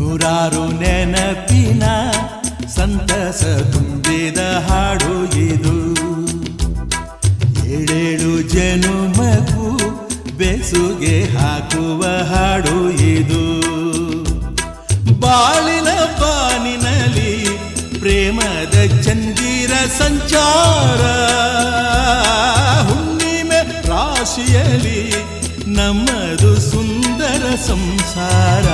ನೂರಾರು ನೆನಪಿನ ಸಂತಸ ತುಂಬಿದ ಹಾಡು ಇದು. ಏಳೇಳು ಜನುಮಗೂ ಬೆಸುಗೆ ಹಾಕುವ ಹಾಡು ಇದು. ಬಾಳಿನ ಬಾನಿನಲ್ಲಿ ಪ್ರೇಮದ ಚಂದಿರ ಸಂಚಾರ, ಹುಣ್ಣಿಮೆ ರಾಶಿಯಲ್ಲಿ ನಮ್ಮದು ಸುಂದರ ಸಂಸಾರ.